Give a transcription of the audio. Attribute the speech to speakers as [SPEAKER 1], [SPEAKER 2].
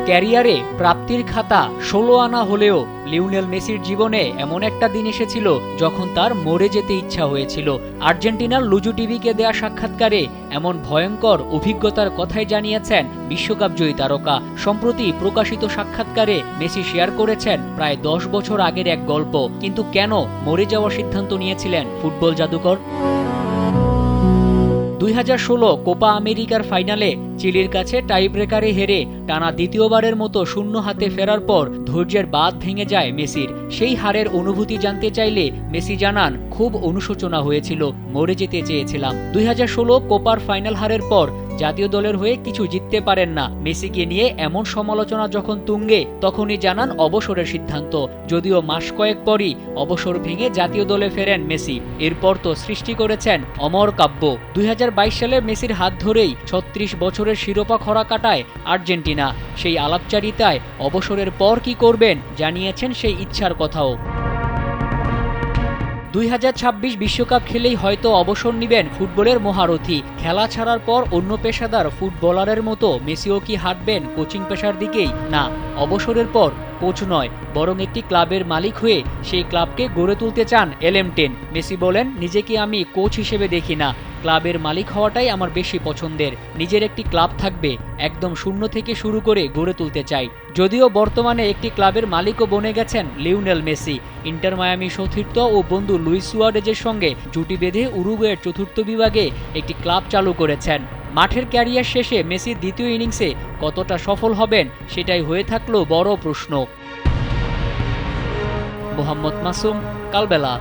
[SPEAKER 1] ক্যারিয়ারে প্রাপ্তির খাতা ১৬ আনা হলেও লিওনেল মেসির জীবনে এমন একটা দিন এসেছিল যখন তার মরে যেতে ইচ্ছা হয়েছিল। আর্জেন্টিনার লুজু টিভিকে দেয়া সাক্ষাৎকারে এমন ভয়ঙ্কর অভিজ্ঞতার কথাই জানিয়েছেন বিশ্বকাপ জয়ী তারকা। সম্প্রতি প্রকাশিত সাক্ষাৎকারে মেসি শেয়ার করেছেন প্রায় ১০ বছর আগের এক গল্প। কিন্তু কেন মরে যাওয়ার সিদ্ধান্ত নিয়েছিলেন ফুটবল জাদুকর? ২০১৬ কোপা আমেরিকার ফাইনালে চিলির কাছে টাইব্রেকারে হেরে টানা দ্বিতীয়বারের মতো শূন্য হাতে ফেরার পর ধৈর্যের বাঁধ ভেঙে যায় মেসির। সেই হারের অনুভূতি জানতে চাইলে মেসি জানান, খুব অনুশোচনা হয়েছিল, মরে যেতে চেয়েছিলাম। ২০১৬ কোপার ফাইনাল হারের পর জাতীয় দলের হয়ে কিছু জিততে পারেন না। মেসিকে নিয়ে এমন সমালোচনা যখন তুঙ্গে, তখনই জানান অবসরের সিদ্ধান্ত। যদিও মাস কয়েক পরই অবসর ভেঙে জাতীয় দলে ফেরেন মেসি। এরপর তো সৃষ্টি করেছেন অমর কাব্য। ২০২২ সালে মেসির হাত ধরেই ৩৬ বছরের শিরোপা খরা কাটায় আর্জেন্টিনা। সেই আলাপচারিতায় অবসরের পর কি করবেন জানিয়েছেন সেই ইচ্ছার কথাও। ২০২৬ বিশ্বকাপ খেলেই হয়তো অবসর নেবেন ফুটবলের মহারথী। খেলা ছাড়ার পর অন্য পেশাদার ফুটবলারের মতো মেসিও কি হাঁটবেন কোচিং পেশার দিকেই? না, অবসরের পর কোচ নয়, বরং একটি ক্লাবের মালিক হয়ে সেই ক্লাবকে গড়ে তুলতে চান এলএম10। মেসি বলেন, নিজেকে আমি কোচ হিসেবে দেখি না, ক্লাবের মালিক হওয়াটাই আমার বেশি পছন্দের। নিজের একটি ক্লাব থাকবে, একদম শূন্য থেকে শুরু করে গড়ে তুলতে চাই। যদিও বর্তমানে একটি ক্লাবের মালিকও বনে গেছেন লিওনেল মেসি। ইন্টার মায়ামি সতীর্থ ও বন্ধু লুইস সুয়ারেজের সঙ্গে জুটি বেঁধে উরুগুয়ের চতুর্থ বিভাগে একটি ক্লাব চালু করেছেন। মাঠের ক্যারিয়ার শেষে মেসি দ্বিতীয় ইনিংসে কতটা সফল হবেন সেটাই হয়ে থাকলো বড় প্রশ্ন। মোহাম্মদ মাসুম, কালবেলা।